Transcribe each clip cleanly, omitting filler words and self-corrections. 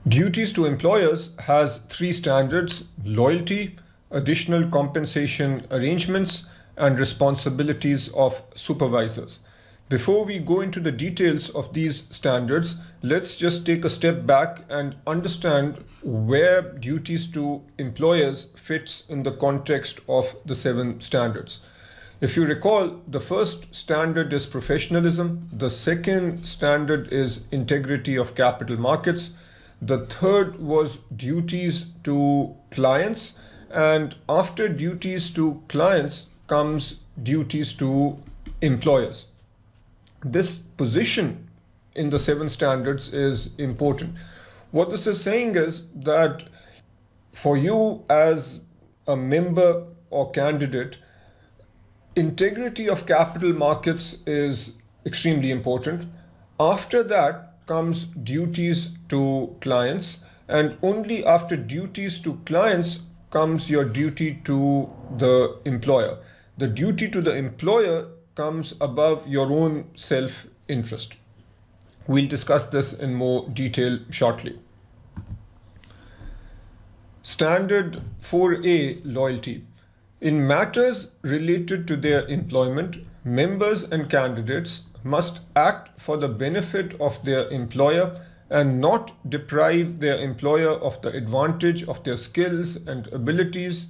Duties to employers has three standards: loyalty, additional compensation arrangements, and responsibilities of supervisors. Before we go into the details of these standards, let's just take a step back and understand where duties to employers fits in the context of the 7 standards. If you recall, the first standard is professionalism, the second standard is integrity of capital markets, the third was duties to clients, and after duties to clients comes duties to employers. This position in the 7 standards is important. What this is saying is that for you as a member or candidate, integrity of capital markets is extremely important. After that comes duties to clients, and only after duties to clients comes your duty to the employer. The duty to the employer comes above your own self-interest. We'll discuss this in more detail shortly. Standard 4A, loyalty. In matters related to their employment, members and candidates must act for the benefit of their employer and not deprive their employer of the advantage of their skills and abilities,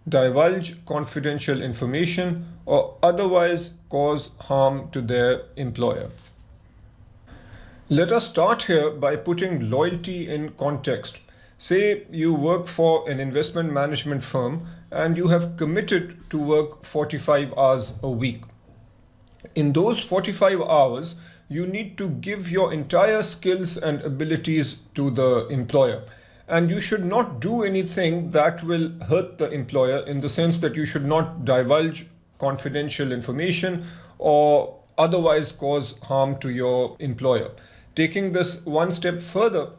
divulge confidential information, or otherwise cause harm to their employer. Let us start here by putting loyalty in context. Say you work for an investment management firm and you have committed to work 45 hours a week. In those 45 hours, you need to give your entire skills and abilities to the employer. And you should not do anything that will hurt the employer, in the sense that you should not divulge confidential information or otherwise cause harm to your employer. Taking this one step further,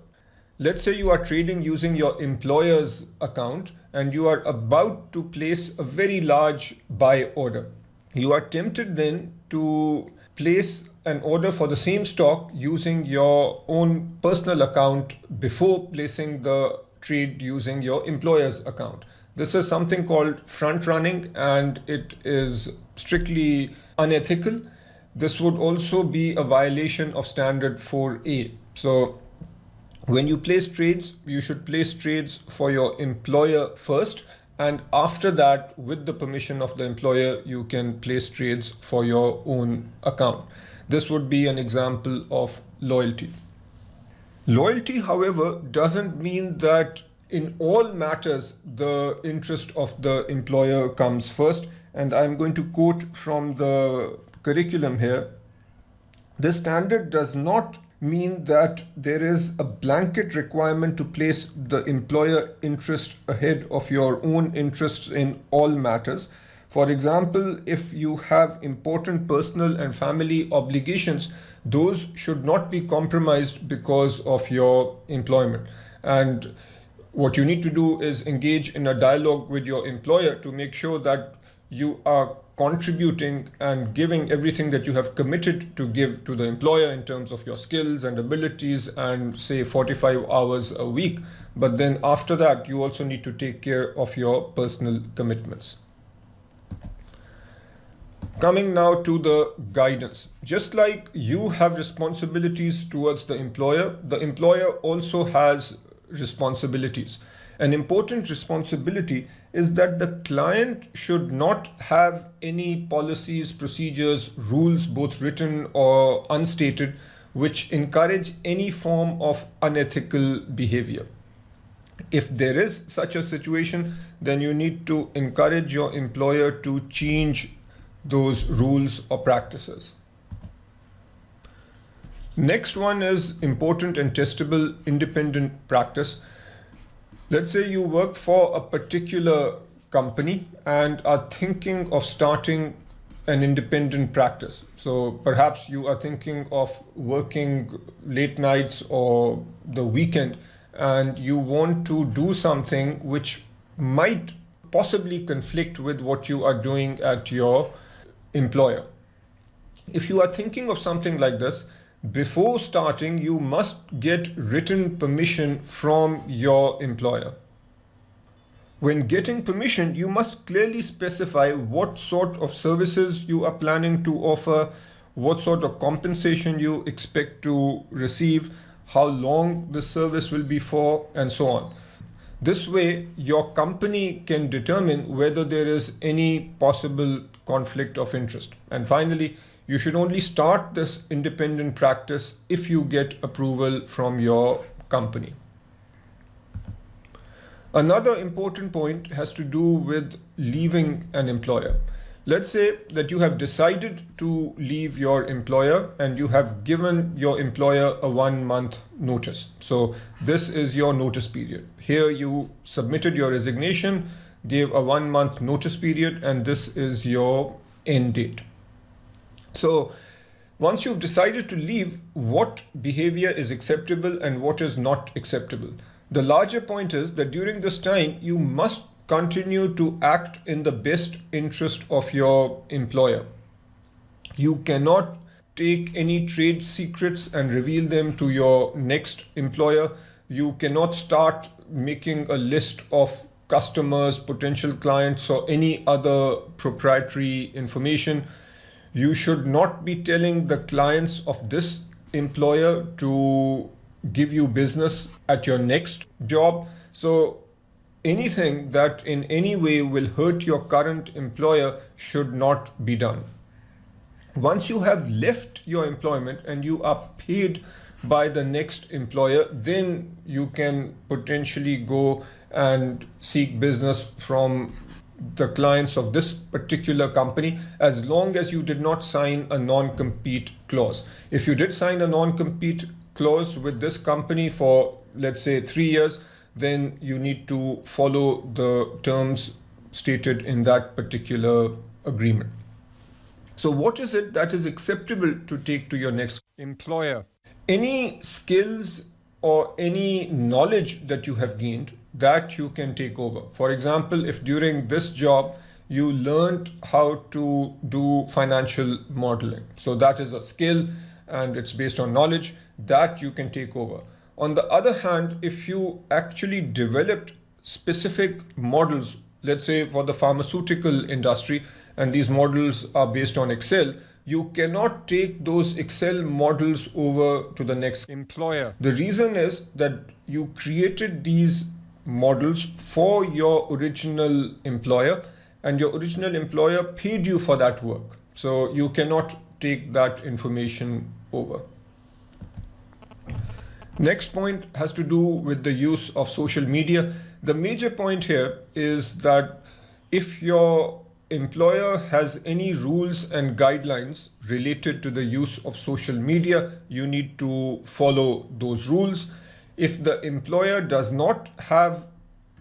let's say you are trading using your employer's account and you are about to place a very large buy order. You are tempted then to place an order for the same stock using your own personal account before placing the trade using your employer's account. This is something called front running, and it is strictly unethical. This would also be a violation of standard 4A. So when you place trades, you should place trades for your employer first, and after that, with the permission of the employer, you can place trades for your own account. This would be an example of loyalty. Loyalty, however, doesn't mean that in all matters the interest of the employer comes first. And I'm going to quote from the curriculum here. This standard does not mean that there is a blanket requirement to place the employer interest ahead of your own interests in all matters. For example, if you have important personal and family obligations, those should not be compromised because of your employment. And what you need to do is engage in a dialogue with your employer to make sure that you are contributing and giving everything that you have committed to give to the employer in terms of your skills and abilities, and say 45 hours a week. But then after that, you also need to take care of your personal commitments. Coming now to the guidance. Just like you have responsibilities towards the employer also has responsibilities. An important responsibility is that the client should not have any policies, procedures, rules, both written or unstated, which encourage any form of unethical behavior. If there is such a situation, then you need to encourage your employer to change those rules or practices. Next one is important and testable independent practice. Let's say you work for a particular company and are thinking of starting an independent practice. So perhaps you are thinking of working late nights or the weekend, and you want to do something which might possibly conflict with what you are doing at your employer. If you are thinking of something like this, before starting, you must get written permission from your employer. When getting permission, you must clearly specify what sort of services you are planning to offer, what sort of compensation you expect to receive, how long the service will be for, and so on. This way, your company can determine whether there is any possible conflict of interest. And finally, you should only start this independent practice if you get approval from your company. Another important point has to do with leaving an employer. Let's say that you have decided to leave your employer and you have given your employer a 1-month notice. So this is your notice period. Here you submitted your resignation, gave a 1-month notice period, and this is your end date. So once you've decided to leave, what behavior is acceptable and what is not acceptable? The larger point is that during this time, you must continue to act in the best interest of your employer. You cannot take any trade secrets and reveal them to your next employer. You cannot start making a list of customers, potential clients, or any other proprietary information. You should not be telling the clients of this employer to give you business at your next job. So anything that in any way will hurt your current employer should not be done. Once you have left your employment and you are paid by the next employer, then you can potentially go and seek business from the clients of this particular company, as long as you did not sign a non-compete clause. If you did sign a non-compete clause with this company for, let's say, 3 years, then you need to follow the terms stated in that particular agreement. So what is it that is acceptable to take to your next employer? Any skills or any knowledge that you have gained that you can take over. For example, if during this job you learned how to do financial modeling, so that is a skill and it's based on knowledge that you can take over. On the other hand, if you actually developed specific models, let's say for the pharmaceutical industry, and these models are based on Excel, you cannot take those Excel models over to the next employer. The reason is that you created these models for your original employer, and your original employer paid you for that work. So you cannot take that information over. Next point has to do with the use of social media. The major point here is that if your employer has any rules and guidelines related to the use of social media, you need to follow those rules. If the employer does not have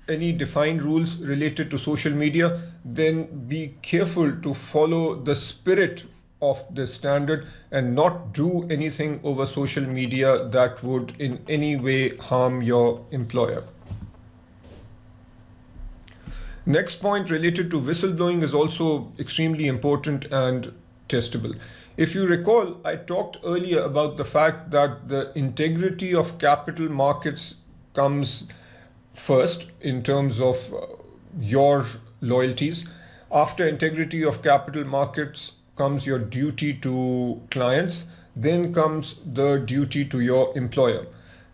any defined rules related to social media, then be careful to follow the spirit of the standard and not do anything over social media that would in any way harm your employer. Next point related to whistleblowing is also extremely important and testable. If you recall, I talked earlier about the fact that the integrity of capital markets comes first in terms of your loyalties. After integrity of capital markets comes your duty to clients, then comes the duty to your employer.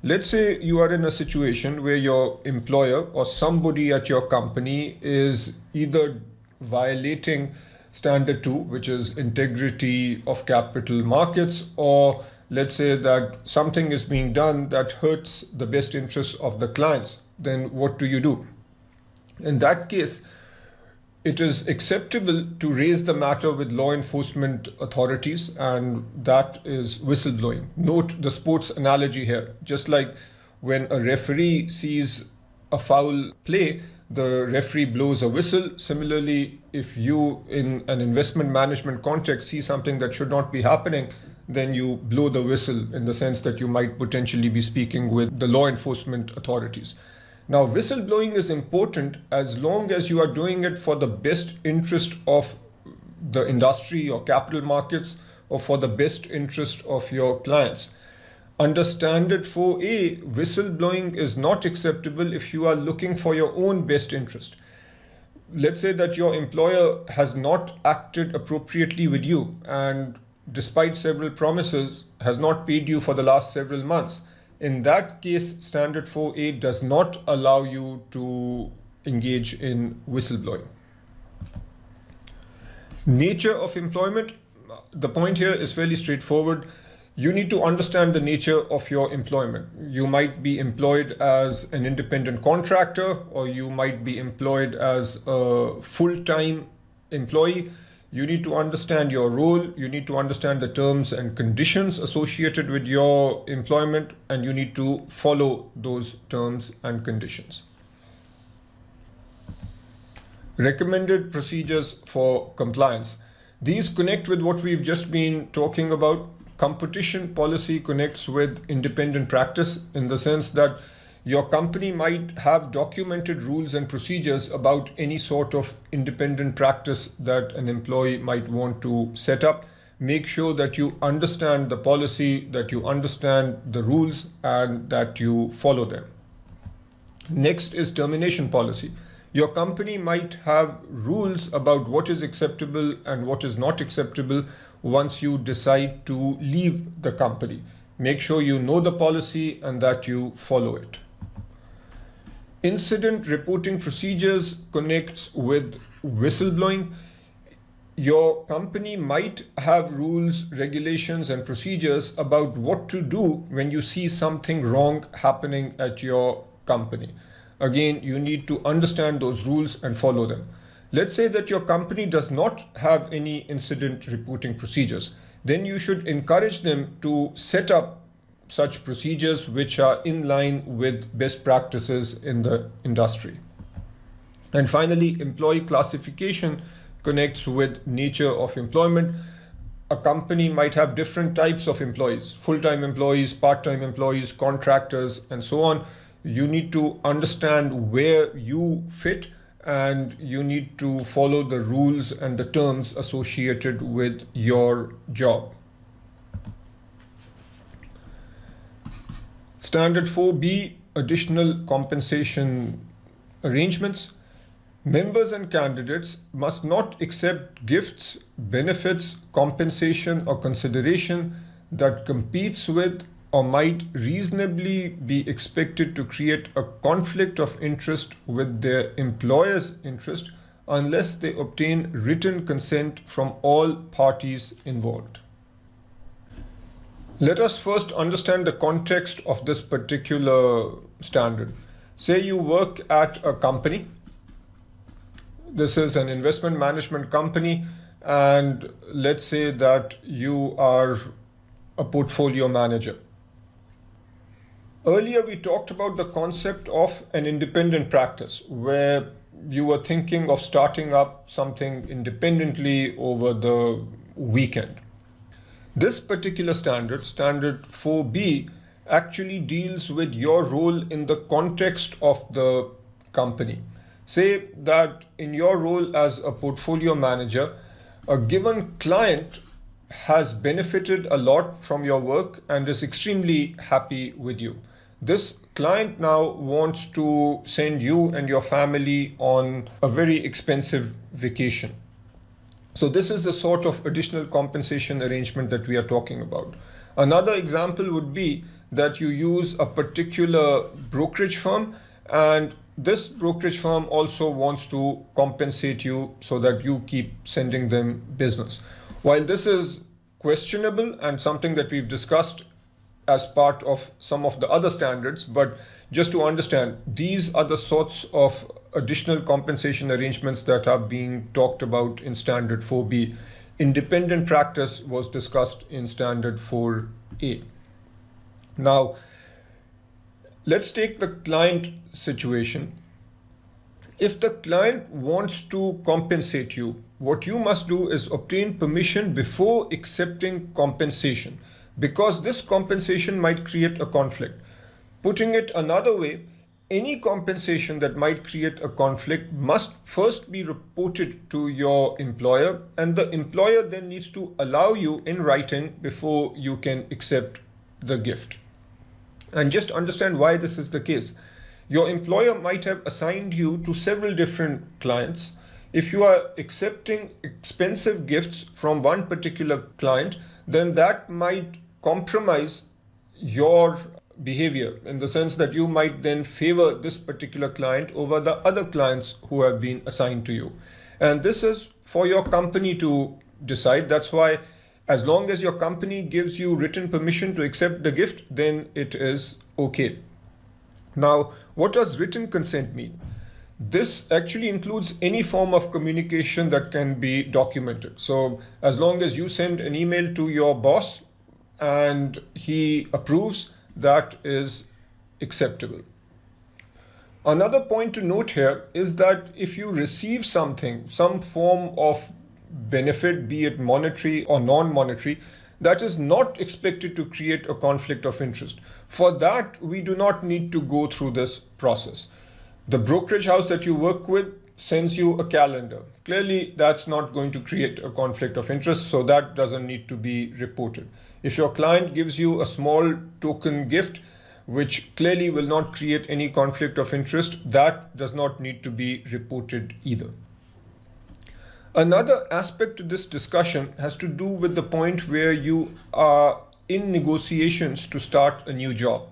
Let's say you are in a situation where your employer or somebody at your company is either violating standard 2, which is integrity of capital markets, or let's say that something is being done that hurts the best interests of the clients. Then what do you do? In that case, it is acceptable to raise the matter with law enforcement authorities, and that is whistleblowing. Note the sports analogy here. Just like when a referee sees a foul play, the referee blows a whistle. Similarly, if you in an investment management context see something that should not be happening, then you blow the whistle in the sense that you might potentially be speaking with the law enforcement authorities. Now, whistleblowing is important as long as you are doing it for the best interest of the industry or capital markets, or for the best interest of your clients. Under Standard 4A, whistleblowing is not acceptable if you are looking for your own best interest. Let's say that your employer has not acted appropriately with you and, despite several promises, has not paid you for the last several months. In that case, Standard 4A does not allow you to engage in whistleblowing. Nature of employment. The point here is fairly straightforward. You need to understand the nature of your employment. You might be employed as an independent contractor, or you might be employed as a full-time employee. You need to understand your role. You need to understand the terms and conditions associated with your employment, and you need to follow those terms and conditions. Recommended procedures for compliance. These connect with what we've just been talking about. Competition policy connects with independent practice in the sense that your company might have documented rules and procedures about any sort of independent practice that an employee might want to set up. Make sure that you understand the policy, that you understand the rules, and that you follow them. Next is termination policy. Your company might have rules about what is acceptable and what is not acceptable once you decide to leave the company. Make sure you know the policy and that you follow it. Incident reporting procedures connects with whistleblowing. Your company might have rules, regulations, and procedures about what to do when you see something wrong happening at your company. Again, you need to understand those rules and follow them. Let's say that your company does not have any incident reporting procedures. Then you should encourage them to set up such procedures which are in line with best practices in the industry. And finally, employee classification connects with nature of employment. A company might have different types of employees, full-time employees, part-time employees, contractors, and so on. You need to understand where you fit, and you need to follow the rules and the terms associated with your job. Standard 4B, additional compensation arrangements. Members and candidates must not accept gifts, benefits, compensation, or consideration that competes with or might reasonably be expected to create a conflict of interest with their employer's interest unless they obtain written consent from all parties involved. Let us first understand the context of this particular standard. Say you work at a company. This is an investment management company, and let's say that you are a portfolio manager. Earlier, we talked about the concept of an independent practice where you were thinking of starting up something independently over the weekend. This particular standard, Standard 4B, actually deals with your role in the context of the company. Say that in your role as a portfolio manager, a given client has benefited a lot from your work and is extremely happy with you. This client now wants to send you and your family on a very expensive vacation. So this is the sort of additional compensation arrangement that we are talking about. Another example would be that you use a particular brokerage firm, and this brokerage firm also wants to compensate you so that you keep sending them business. While this is questionable and something that we've discussed as part of some of the other standards, but just to understand, these are the sorts of additional compensation arrangements that are being talked about in Standard 4B. Independent practice was discussed in Standard 4A. Now, let's take the client situation. If the client wants to compensate you, what you must do is obtain permission before accepting compensation, because this compensation might create a conflict. Putting it another way, any compensation that might create a conflict must first be reported to your employer, and the employer then needs to allow you in writing before you can accept the gift. And just understand why this is the case. Your employer might have assigned you to several different clients. If you are accepting expensive gifts from one particular client, then that might compromise your behavior, in the sense that you might then favor this particular client over the other clients who have been assigned to you. And this is for your company to decide. That's why, as long as your company gives you written permission to accept the gift, then it is okay. Now, what does written consent mean? This actually includes any form of communication that can be documented. So as long as you send an email to your boss and he approves, that is acceptable. Another point to note here is that if you receive something, some form of benefit, be it monetary or non-monetary, that is not expected to create a conflict of interest. For that, we do not need to go through this process. The brokerage house that you work with sends you a calendar. Clearly, that's not going to create a conflict of interest, so that doesn't need to be reported. If your client gives you a small token gift, which clearly will not create any conflict of interest, that does not need to be reported either. Another aspect to this discussion has to do with the point where you are in negotiations to start a new job.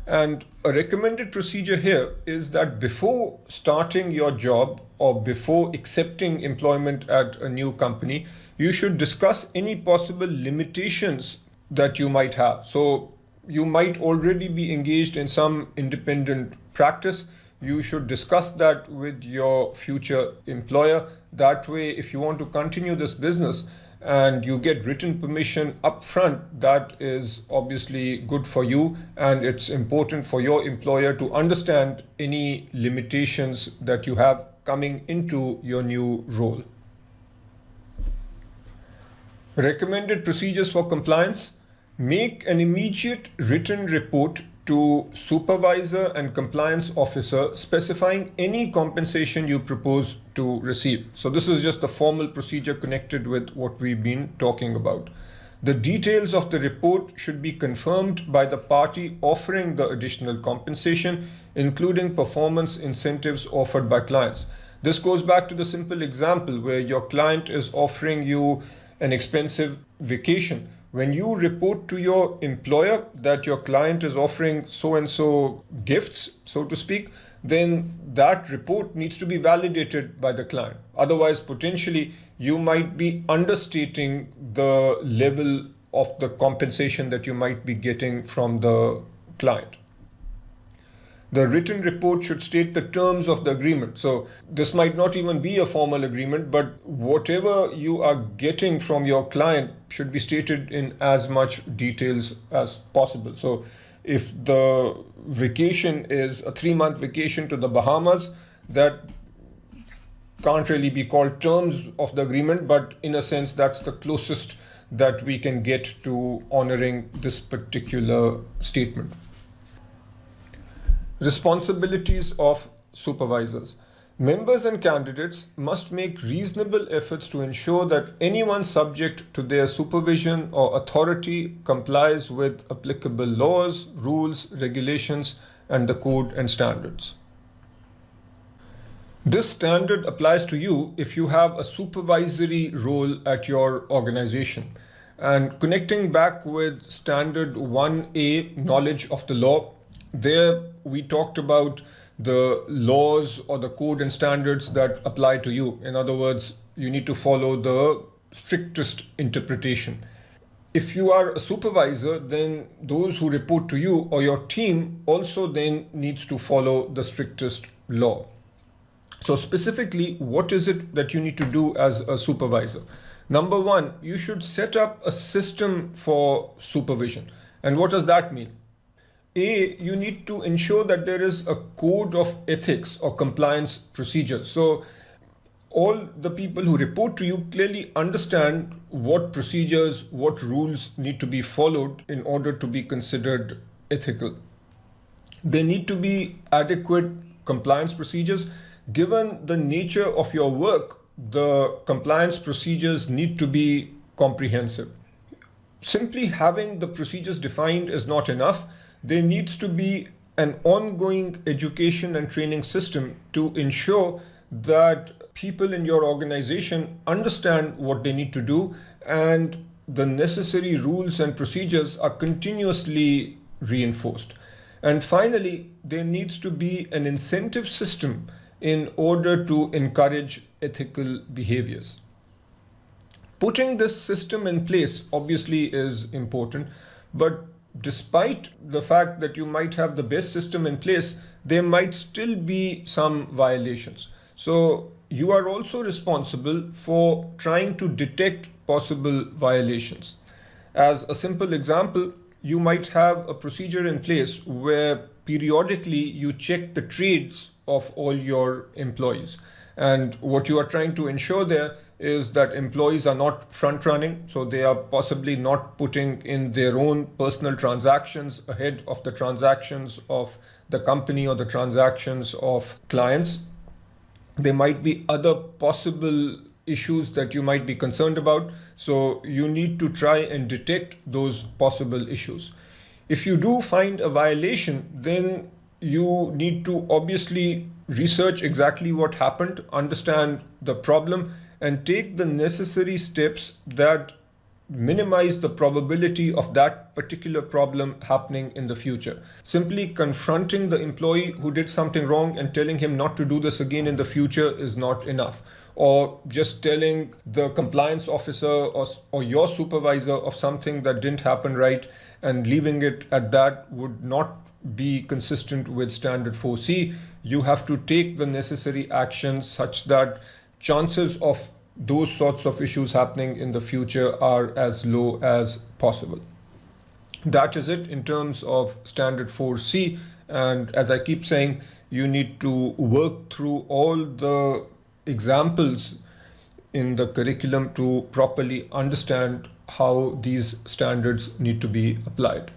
And a recommended procedure here is that before starting your job or before accepting employment at a new company, you should discuss any possible limitations that you might have. So you might already be engaged in some independent practice. You should discuss that with your future employer. That way, if you want to continue this business and you get written permission up front, that is obviously good for you, and it's important for your employer to understand any limitations that you have coming into your new role. Recommended procedures for compliance: make an immediate written report to supervisor and compliance officer specifying any compensation you propose to receive. So this is just the formal procedure connected with what we've been talking about. The details of the report should be confirmed by the party offering the additional compensation, including performance incentives offered by clients. This goes back to the simple example where your client is offering you an expensive vacation. When you report to your employer that your client is offering so-and-so gifts, so to speak, then that report needs to be validated by the client. Otherwise, potentially, you might be understating the level of the compensation that you might be getting from the client. The written report should state the terms of the agreement. So this might not even be a formal agreement, but whatever you are getting from your client should be stated in as much details as possible. So if the vacation is a 3-month vacation to the Bahamas, that can't really be called terms of the agreement, but in a sense, that's the closest that we can get to honoring this particular statement. Responsibilities of supervisors. Members and candidates must make reasonable efforts to ensure that anyone subject to their supervision or authority complies with applicable laws, rules, regulations, and the code and standards. This standard applies to you if you have a supervisory role at your organization. And connecting back with standard 1A, knowledge of the law, there we talked about the laws or the code and standards that apply to you. In other words, you need to follow the strictest interpretation. If you are a supervisor, then those who report to you or your team also then needs to follow the strictest law. So specifically, what is it that you need to do as a supervisor? Number one, you should set up a system for supervision. And what does that mean? You need to ensure that there is a code of ethics or compliance procedures. So all the people who report to you clearly understand what procedures, what rules need to be followed in order to be considered ethical. There need to be adequate compliance procedures. Given the nature of your work, the compliance procedures need to be comprehensive. Simply having the procedures defined is not enough. There needs to be an ongoing education and training system to ensure that people in your organization understand what they need to do, and the necessary rules and procedures are continuously reinforced. And finally, there needs to be an incentive system in order to encourage ethical behaviors. Putting this system in place obviously is important, but despite the fact that you might have the best system in place, there might still be some violations. So you are also responsible for trying to detect possible violations. As a simple example, you might have a procedure in place where periodically you check the trades of all your employees. And what you are trying to ensure there is that employees are not front running, so they are possibly not putting in their own personal transactions ahead of the transactions of the company or the transactions of clients. There might be other possible issues that you might be concerned about, so you need to try and detect those possible issues. If you do find a violation, then you need to obviously research exactly what happened, understand the problem, and take the necessary steps that minimize the probability of that particular problem happening in the future. Simply confronting the employee who did something wrong and telling him not to do this again in the future is not enough. Or just telling the compliance officer or your supervisor of something that didn't happen right and leaving it at that would not be consistent with standard 4C. You have to take the necessary actions such that chances of those sorts of issues happening in the future are as low as possible. That is it in terms of standard 4C. And as I keep saying, you need to work through all the examples in the curriculum to properly understand how these standards need to be applied.